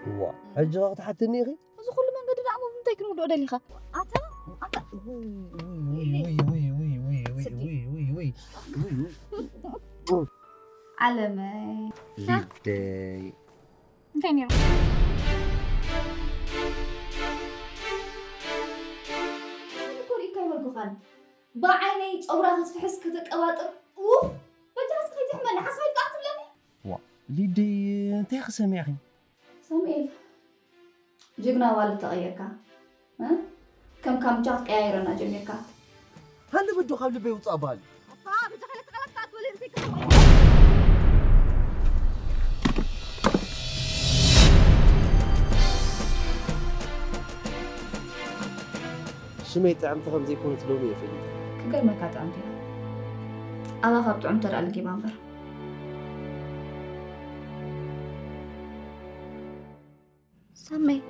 وا حجة تحت النيغي إذا كل من قد دعمه من تكنو دو دليخة عتا وي علمي ليدي فين يروح كوري كايمل كوخان بعيني أوراق تفحص كتك أواطر أوف بجهز خيتي حمل حسوي قاعد لني وا ليدي انت يا سامعي سامئيل جبنا والد تغيرك ها كم جات قايرنا جميعك هل بده خلي بيوت أبال بجخلت غلط تقول انت شميت عم تخم زي كونت لونية في كقل ما كانت عندي أنا خبط عنتر على الجبامبر سامي